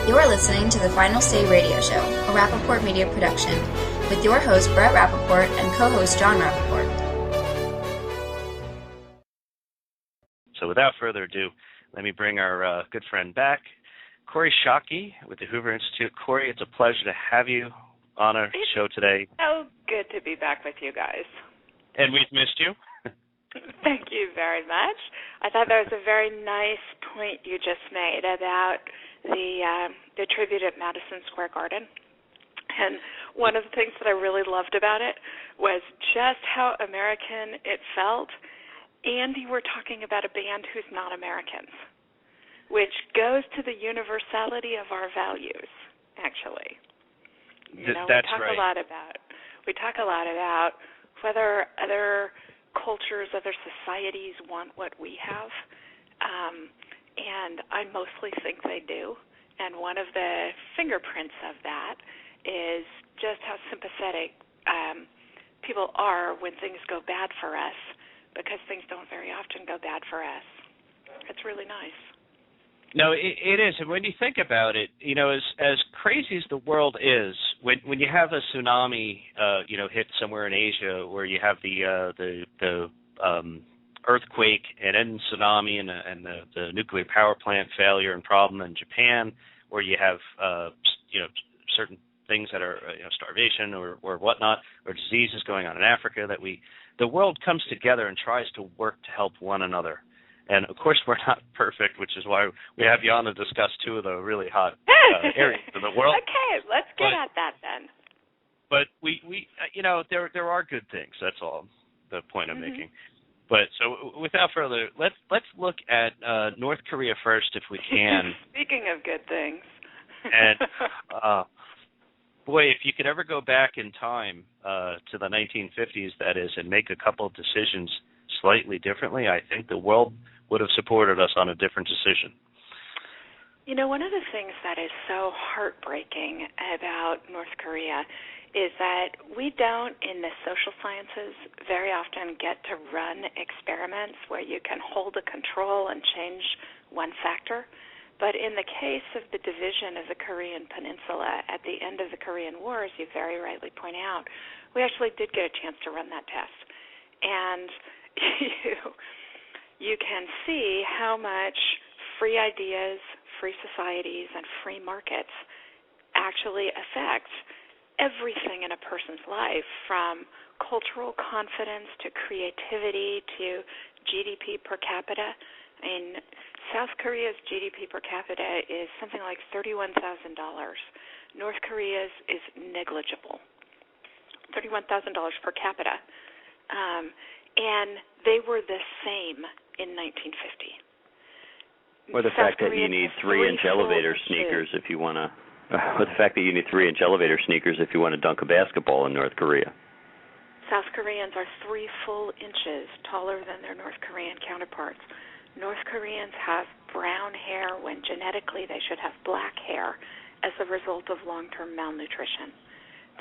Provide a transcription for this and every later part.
You're listening to the Final Say Radio Show, a Rappaport Media production, with your host Brett Rappaport and co-host John Rappaport. So without further ado, let me bring our good friend back, Kori Schake with the Hoover Institute. Kori, it's a pleasure to have you on our show today. Oh, good to be back with you guys. And we've missed you. Thank you very much. I thought that was a very nice point you just made about the tribute at Madison Square Garden. And one of the things that I really loved about it was just how American it felt. And you were talking about a band who's not Americans, which goes to the universality of our values, actually. That's right. We talk a lot about whether other cultures, other societies want what we have, and I mostly think they do. And one of the fingerprints of that is just how sympathetic people are when things go bad for us, because things don't very often go bad for us. It's really nice. No, it is. And when you think about it, as crazy as the world is, when you have a tsunami, hit somewhere in Asia, where you have the earthquake and then tsunami and the nuclear power plant failure and problem in Japan, where you have certain things that are starvation or whatnot, or diseases going on in Africa, the world comes together and tries to work to help one another. And, of course, we're not perfect, which is why we have you on to discuss two of the really hot areas of the world. Okay, let's get at that then. But we there are good things. That's all the point I'm making. But so without further, let's look at North Korea first, if we can. Speaking of good things. And boy, if you could ever go back in time to the 1950s, that is, and make a couple of decisions slightly differently, I think the world would have supported us on a different decision. One of the things that is so heartbreaking about North Korea is that we don't, in the social sciences, very often get to run experiments where you can hold a control and change one factor. But in the case of the division of the Korean Peninsula at the end of the Korean War, as you very rightly point out, we actually did get a chance to run that test. And you can see how much free ideas, free societies, and free markets actually affect everything in a person's life, from cultural confidence to creativity to GDP per capita. In South Korea's GDP per capita is something like $31,000. North Korea's is negligible, $31,000 per capita. And they were the same in 1950. Or the fact that you need 3-inch elevator sneakers if you want to. Or the fact that you need 3-inch elevator sneakers if you want to dunk a basketball in North Korea. South Koreans are 3 full inches taller than their North Korean counterparts. North Koreans have brown hair when genetically they should have black hair as a result of long-term malnutrition.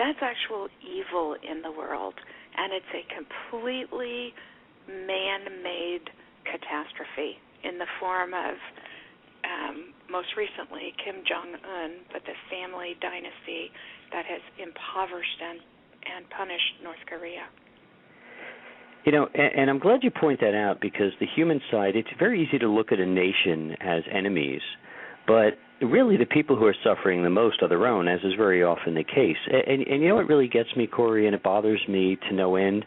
That's actual evil in the world, and it's a completely man-made catastrophe in the form of, most recently, Kim Jong-un, but the family dynasty that has impoverished and punished North Korea. And I'm glad you point that out, because the human side, it's very easy to look at a nation as enemies, but really the people who are suffering the most are their own, as is very often the case. And you know what really gets me, Kori, and it bothers me to no end?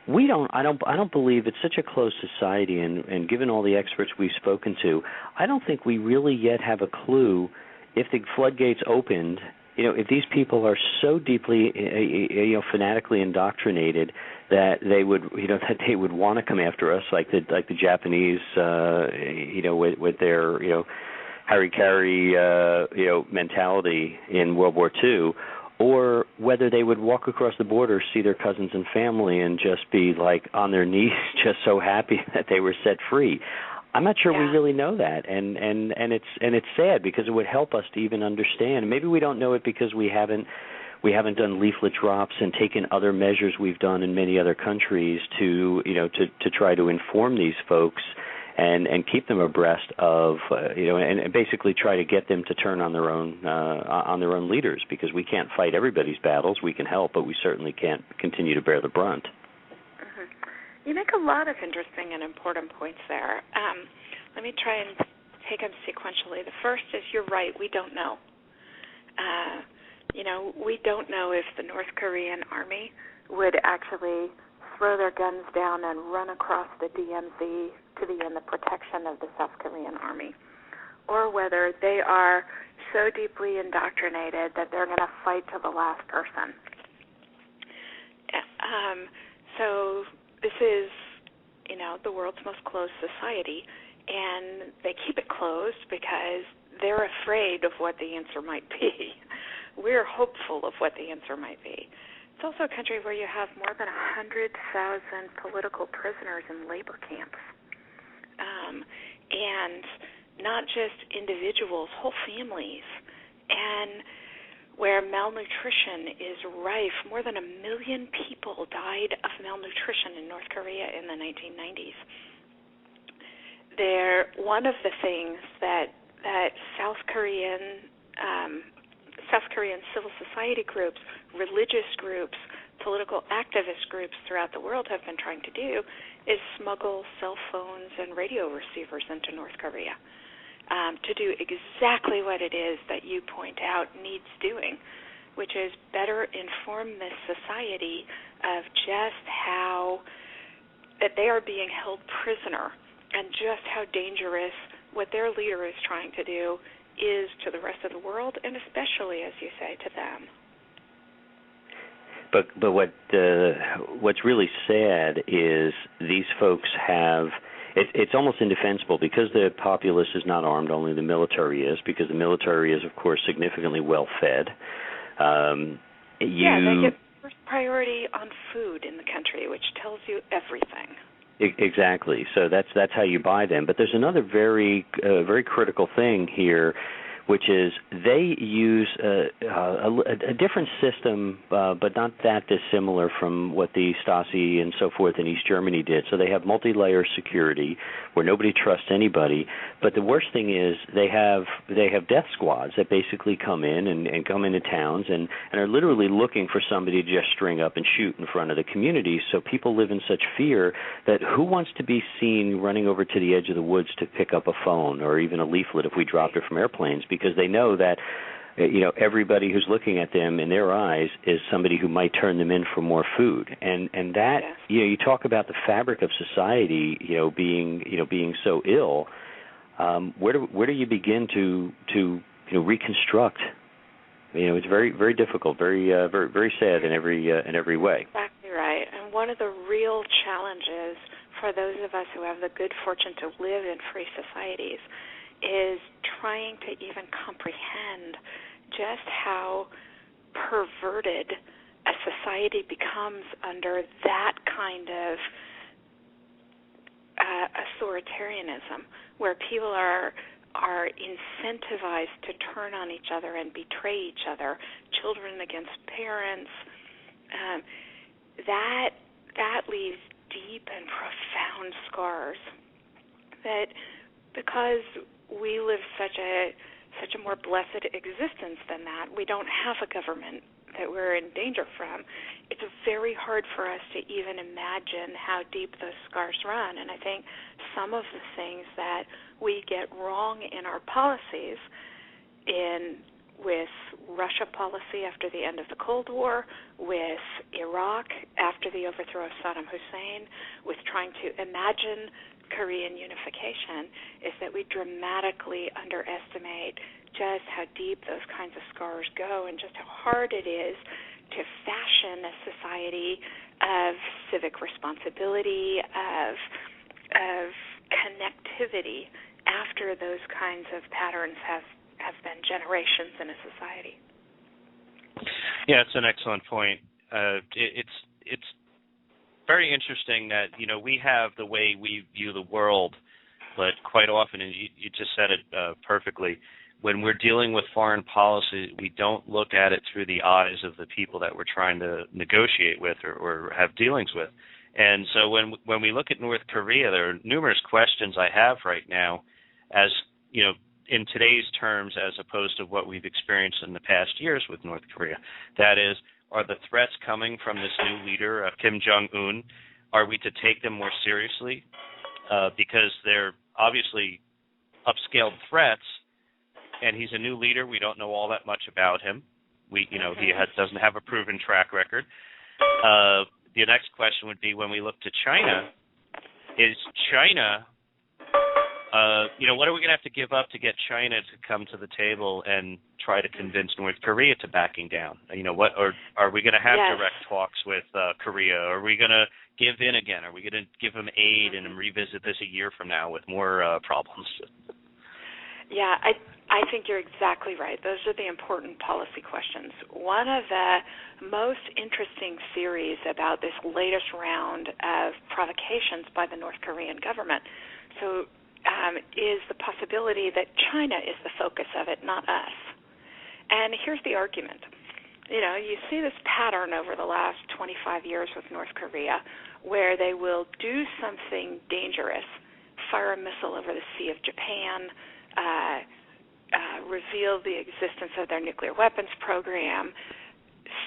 I don't believe it's such a closed society, and given all the experts we've spoken to, I don't think we really yet have a clue if the floodgates opened. If these people are so deeply, fanatically indoctrinated that they would want to come after us, like the Japanese, with their, harikari, mentality in World War II, or whether they would walk across the border, see their cousins and family, and just be like on their knees, just so happy that they were set free. I'm not sure we really know that, and it's sad, because it would help us to even understand. Maybe we don't know it because we haven't done leaflet drops and taken other measures we've done in many other countries to try to inform these folks and keep them abreast of and basically try to get them to turn on their own leaders, because we can't fight everybody's battles. We can help, but we certainly can't continue to bear the brunt. You make a lot of interesting and important points there. Let me try and take them sequentially. The first is, you're right, we don't know. We don't know if the North Korean army would actually throw their guns down and run across the DMZ to be in the protection of the South Korean army, or whether they are so deeply indoctrinated that they're going to fight to the last person. So this is, the world's most closed society, and they keep it closed because they're afraid of what the answer might be. We're hopeful of what the answer might be. It's also a country where you have more than 100,000 political prisoners in labor camps. And not just individuals, whole families. And where malnutrition is rife. More than 1 million people died of malnutrition in North Korea in the 1990s. One of the things that South Korean civil society groups, religious groups, political activist groups throughout the world have been trying to do is smuggle cell phones and radio receivers into North Korea to do exactly what it is that you point out needs doing, which is better inform this society of just how that they are being held prisoner and just how dangerous what their leader is trying to do is to the rest of the world, and especially, as you say, to them. But what's really sad is these folks have it's almost indefensible, because the populace is not armed. Only the military is, because the military is, of course, significantly well fed. They get first priority on food in the country, which tells you everything. Exactly. So that's how you buy them. But there's another very critical thing here, which is they use a different system, but not that dissimilar from what the Stasi and so forth in East Germany did. So they have multi-layer security where nobody trusts anybody. But the worst thing is they have death squads that basically come in and come into towns and are literally looking for somebody to just string up and shoot in front of the community. So people live in such fear that who wants to be seen running over to the edge of the woods to pick up a phone or even a leaflet if we dropped it from airplanes? Because they know that everybody who's looking at them in their eyes is somebody who might turn them in for more food, and that you talk about the fabric of society being so ill. Where do you begin to reconstruct? It's very, very difficult, very sad in every way. Exactly right. And one of the real challenges for those of us who have the good fortune to live in free societies is trying to even comprehend just how perverted a society becomes under that kind of authoritarianism, where people are incentivized to turn on each other and betray each other, children against parents. That leaves deep and profound scars. That because we live such a more blessed existence than that, we don't have a government that we're in danger from. It's very hard for us to even imagine how deep those scars run. And I think some of the things that we get wrong in our policies, with Russia policy after the end of the Cold War, with Iraq after the overthrow of Saddam Hussein, with trying to imagine Korean unification, is that we dramatically underestimate just how deep those kinds of scars go and just how hard it is to fashion a society of civic responsibility, of connectivity after those kinds of patterns have been generations in a society. Yeah, it's an excellent point. It's very interesting that we have the way we view the world, but quite often, and you just said it perfectly, when we're dealing with foreign policy, we don't look at it through the eyes of the people that we're trying to negotiate with or have dealings with. And so when we look at North Korea, there are numerous questions I have right now, as you know, in today's terms, as opposed to what we've experienced in the past years with North Korea. That is, are the threats coming from this new leader, Kim Jong-un? Are we to take them more seriously? Because they're obviously upscaled threats, and he's a new leader. We don't know all that much about him. He doesn't have a proven track record. The next question would be, when we look to China, is China, what are we going to have to give up to get China to come to the table and try to convince North Korea to backing down? Or are we going to have direct talks with Korea? Are we going to give in again? Are we going to give them aid and revisit this a year from now with more problems? Yeah, I think you're exactly right. Those are the important policy questions. One of the most interesting theories about this latest round of provocations by the North Korean government is the possibility that China is the focus of it, not us. And here's the argument. You see this pattern over the last 25 years with North Korea where they will do something dangerous, fire a missile over the Sea of Japan, reveal the existence of their nuclear weapons program,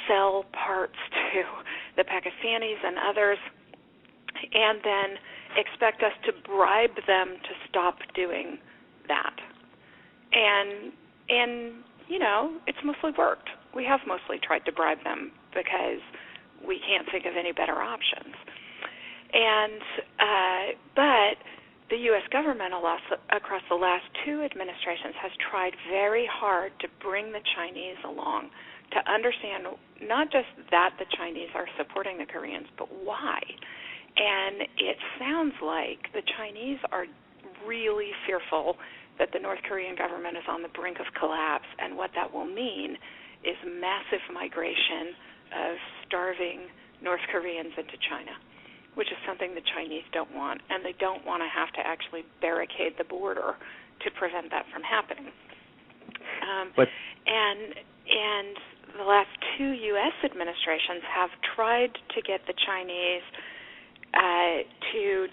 sell parts to the Pakistanis and others, and then expect us to bribe them to stop doing that. And it's mostly worked. We have mostly tried to bribe them because we can't think of any better options. But the U.S. government across the last two administrations has tried very hard to bring the Chinese along, to understand not just that the Chinese are supporting the Koreans, but why. And it sounds like the Chinese are really fearful that the North Korean government is on the brink of collapse, and what that will mean is massive migration of starving North Koreans into China, which is something the Chinese don't want, and they don't want to have to actually barricade the border to prevent that from happening. And the last two U.S. administrations have tried to get the Chinese to,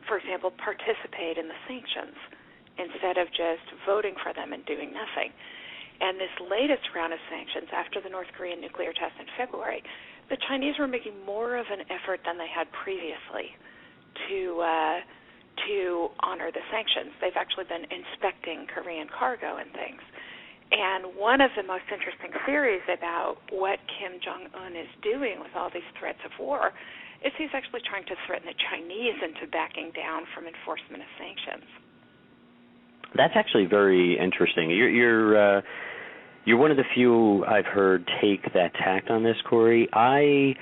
for example, participate in the sanctions instead of just voting for them and doing nothing. And this latest round of sanctions, after the North Korean nuclear test in February, the Chinese were making more of an effort than they had previously to honor the sanctions. They've actually been inspecting Korean cargo and things. And one of the most interesting theories about what Kim Jong-un is doing with all these threats of war is he's actually trying to threaten the Chinese into backing down from enforcement of sanctions. That's actually very interesting. You're one of the few I've heard take that tact on this, Kori. I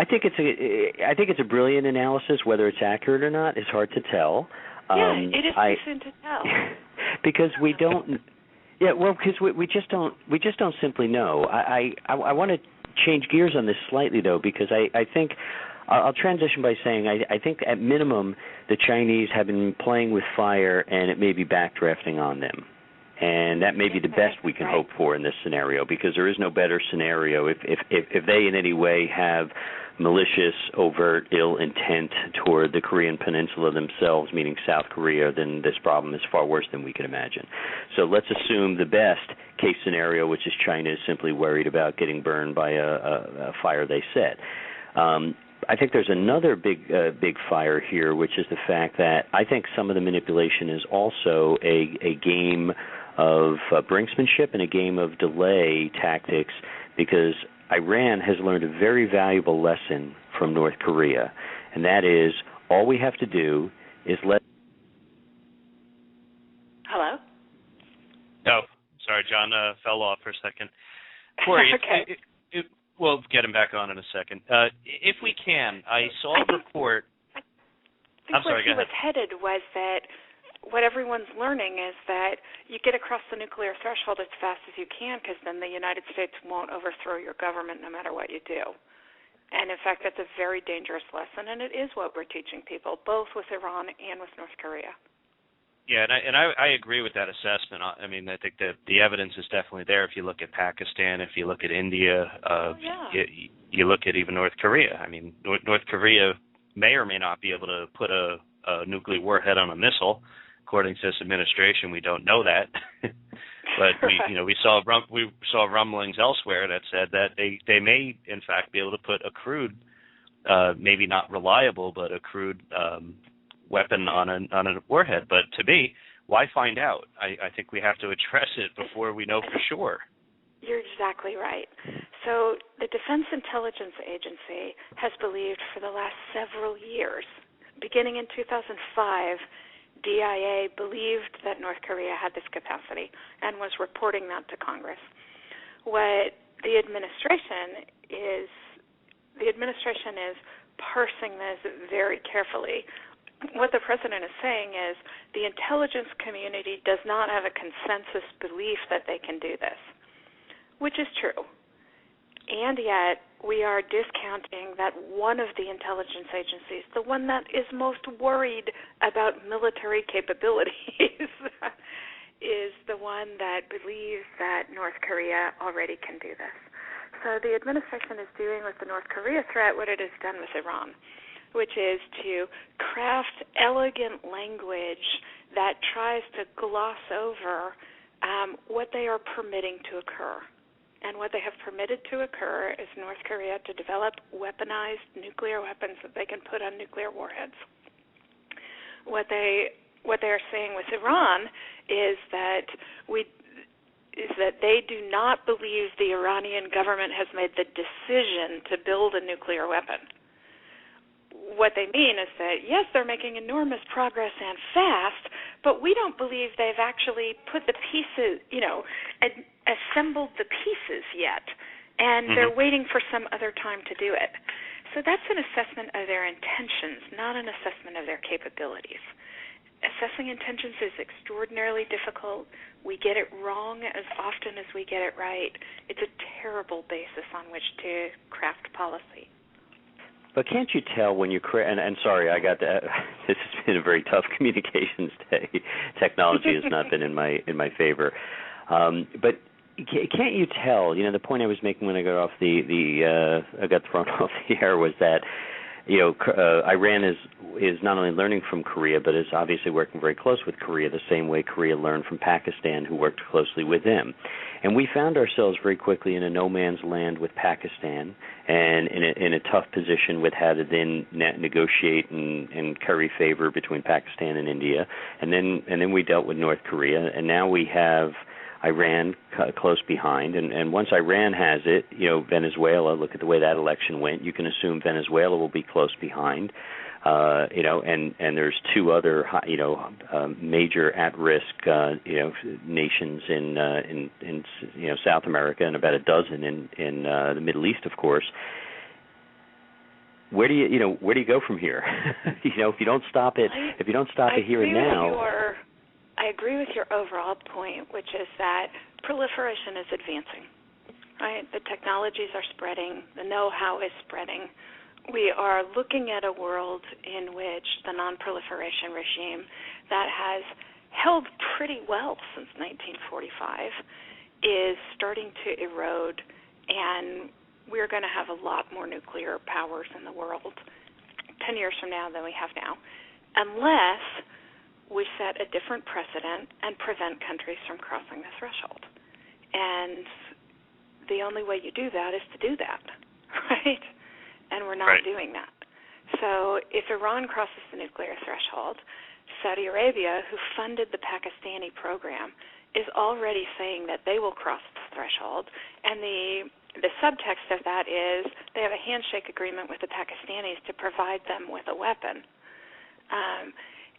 think it's a brilliant analysis. Whether it's accurate or not is hard to tell. Yeah, it is too soon to tell. Because we don't. Yeah, well, because we just don't simply know. I want to change gears on this slightly though, because I think. I'll transition by saying I think at minimum the Chinese have been playing with fire and it may be backdrafting on them. And that may be the best we can hope for in this scenario, because there is no better scenario if they in any way have malicious, overt, ill intent toward the Korean peninsula themselves, meaning South Korea, then this problem is far worse than we can imagine. So let's assume the best case scenario, which is China is simply worried about getting burned by a fire they set. I think there's another big fire here, which is the fact that I think some of the manipulation is also a game of brinksmanship and a game of delay tactics, because Iran has learned a very valuable lesson from North Korea, and that is all we have to do is let... Hello? Oh, sorry, John fell off for a second. Kori, okay. We'll get him back on in a second. If we can, I saw a report. I think where he was headed was that what everyone's learning is that you get across the nuclear threshold as fast as you can, because then the United States won't overthrow your government no matter what you do. And, in fact, that's a very dangerous lesson, and it is what we're teaching people, both with Iran and with North Korea. Yeah, and I agree with that assessment. I mean, I think that the evidence is definitely there. If you look at Pakistan, if you look at India, you look at even North Korea. I mean, North Korea may or may not be able to put a nuclear warhead on a missile. According to this administration, we don't know that. But we saw rumblings elsewhere that said that they may in fact be able to put a crude, maybe not reliable, but a crude weapon on a warhead. But to me, why find out? I think we have to address it before we know for sure. You're exactly right. So the Defense Intelligence Agency has believed for the last several years, beginning in 2005, DIA believed that North Korea had this capacity and was reporting that to Congress. What the administration is parsing this very carefully. What the president is saying is the intelligence community does not have a consensus belief that they can do this, which is true. And yet we are discounting that one of the intelligence agencies, the one that is most worried about military capabilities, is the one that believes that North Korea already can do this. So the administration is doing with the North Korea threat what it has done with Iran, which is to craft elegant language that tries to gloss over what they are permitting to occur. And what they have permitted to occur is North Korea to develop weaponized nuclear weapons that they can put on nuclear warheads. What they are saying with Iran is that they do not believe the Iranian government has made the decision to build a nuclear weapon. What they mean is that, yes, they're making enormous progress and fast, but we don't believe they've actually put the pieces, assembled the pieces yet, and they're waiting for some other time to do it. So that's an assessment of their intentions, not an assessment of their capabilities. Assessing intentions is extraordinarily difficult. We get it wrong as often as we get it right. It's a terrible basis on which to craft policy. But can't you tell when you and sorry, I got that. This has been a very tough communications day. Technology has not been in my favor. But can't you tell? The point I was making when I got off I got thrown off the air was that Iran is not only learning from Korea, but is obviously working very close with Korea, the same way Korea learned from Pakistan, who worked closely with them. And we found ourselves very quickly in a no man's land with Pakistan, and in a tough position with how to then negotiate and curry favor between Pakistan and India. And then we dealt with North Korea, and now we have Iran close behind, and once Iran has it, Venezuela, look at the way that election went, you can assume Venezuela will be close behind, and there's two other, major at-risk, nations in South America, and about a dozen in the Middle East, of course. Where do you go from here? If you don't stop it, here and now. I agree with your overall point, which is that proliferation is advancing, right? The technologies are spreading. The know-how is spreading. We are looking at a world in which the non-proliferation regime that has held pretty well since 1945 is starting to erode, and we're going to have a lot more nuclear powers in the world 10 years from now than we have now, unless we set a different precedent and prevent countries from crossing the threshold. And the only way you do that is to do that, right? And we're not doing that. So if Iran crosses the nuclear threshold, Saudi Arabia, who funded the Pakistani program, is already saying that they will cross the threshold. And the subtext of that is they have a handshake agreement with the Pakistanis to provide them with a weapon.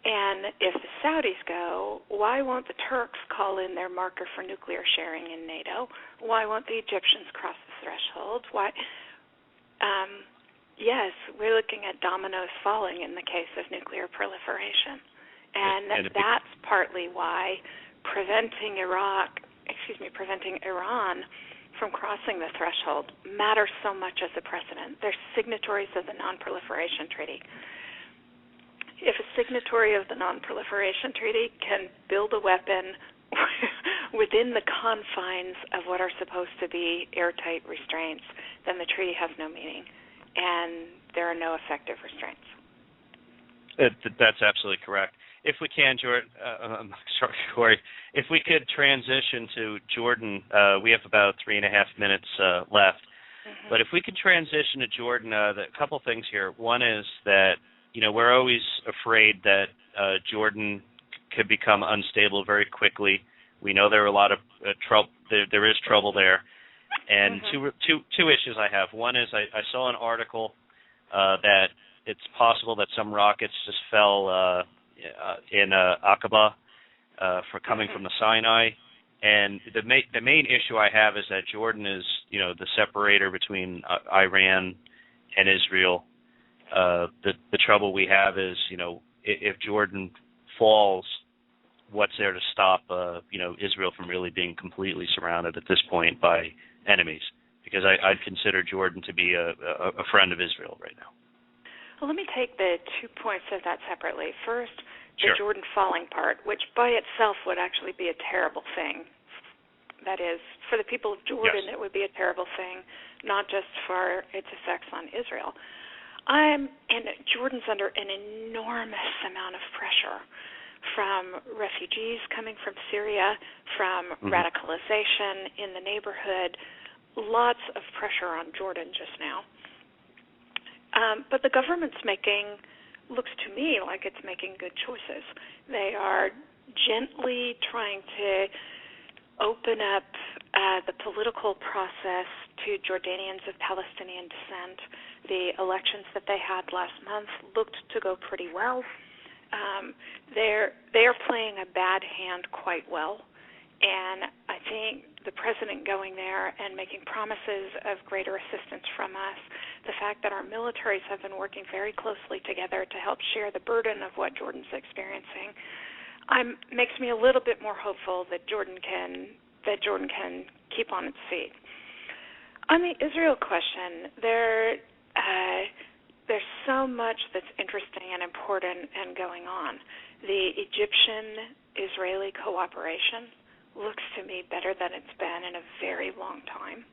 And if the Saudis go, why won't the Turks call in their marker for nuclear sharing in NATO? Why won't the Egyptians cross the threshold? Why? Yes, we're looking at dominoes falling in the case of nuclear proliferation. And that's partly why preventing Iran from crossing the threshold matters so much as a precedent. They're signatories of the Non-Proliferation Treaty. if a signatory of the Non-Proliferation Treaty can build a weapon within the confines of what are supposed to be airtight restraints, then the treaty has no meaning, and there are no effective restraints. That's absolutely correct. If we can, Kori, if we could transition to Jordan, we have about 3.5 minutes left. Mm-hmm. But if we could transition to Jordan, a couple things here. One is that, we're always afraid that Jordan could become unstable very quickly. We know there are a lot of trouble. There is trouble there. And mm-hmm. two issues I have. One is I saw an article that it's possible that some rockets just fell in Aqaba for coming from the Sinai. And the main issue I have is that Jordan is, the separator between Iran and Israel. The trouble we have is, if Jordan falls, what's there to stop, Israel from really being completely surrounded at this point by enemies? Because I'd consider Jordan to be a friend of Israel right now. Well, let me take the 2 points of that separately. First, the Sure. Jordan falling part, which by itself would actually be a terrible thing. That is, for the people of Jordan, Yes. It would be a terrible thing, not just for its effects on Israel. And Jordan's under an enormous amount of pressure from refugees coming from Syria, from radicalization in the neighborhood, lots of pressure on Jordan just now. But the government's looks to me like it's making good choices. They are gently trying to open up the political process to Jordanians of Palestinian descent. The elections that they had last month looked to go pretty well. They're playing a bad hand quite well, and I think the president going there and making promises of greater assistance from us, the fact that our militaries have been working very closely together to help share the burden of what Jordan's experiencing, makes me a little bit more hopeful that Jordan can keep on its feet. On the Israel question, there's so much that's interesting and important and going on. The Egyptian-Israeli cooperation looks to me better than it's been in a very long time.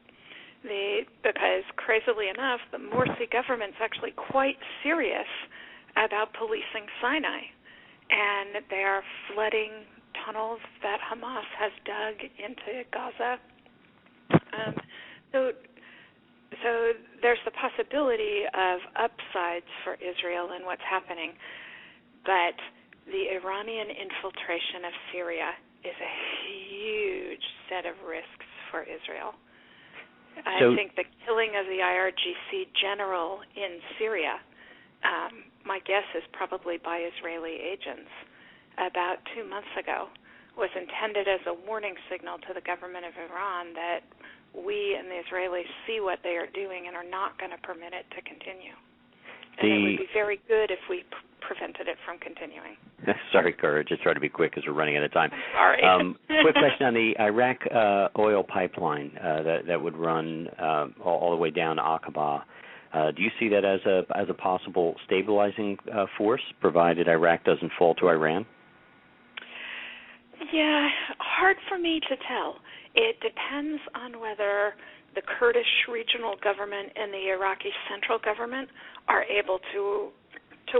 Because, crazily enough, the Morsi government's actually quite serious about policing Sinai, and they are flooding tunnels that Hamas has dug into Gaza. So there's the possibility of upsides for Israel in what's happening, but the Iranian infiltration of Syria is a huge set of risks for Israel. I think the killing of the IRGC general in Syria, my guess is probably by Israeli agents, about 2 months ago, was intended as a warning signal to the government of Iran that we and the Israelis see what they are doing and are not going to permit it to continue. And it would be very good if we prevented it from continuing. Sorry, Kori, just try to be quick because we're running out of time. Sorry. Quick question on the Iraq oil pipeline that would run all the way down to Aqaba. Do you see that as a possible stabilizing force, provided Iraq doesn't fall to Iran? Yeah, hard for me to tell. It depends on whether the Kurdish regional government and the Iraqi central government are able to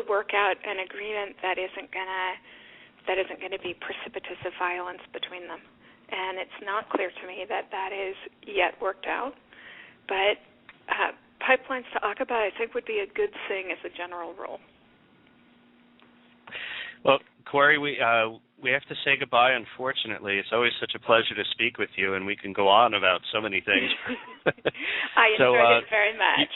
work out an agreement that isn't going to be precipitous of violence between them. And it's not clear to me that is yet worked out. But pipelines to Aqaba, I think, would be a good thing as a general rule. Well, Kori, we have to say goodbye, unfortunately. It's always such a pleasure to speak with you, and we can go on about so many things. I enjoyed it very much.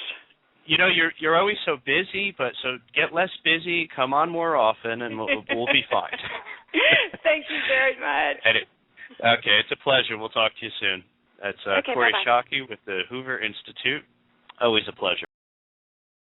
You're always so busy, so get less busy, come on more often, and we'll be fine. Thank you very much. Okay, it's a pleasure. We'll talk to you soon. That's Kori Schake with the Hoover Institute. Always a pleasure.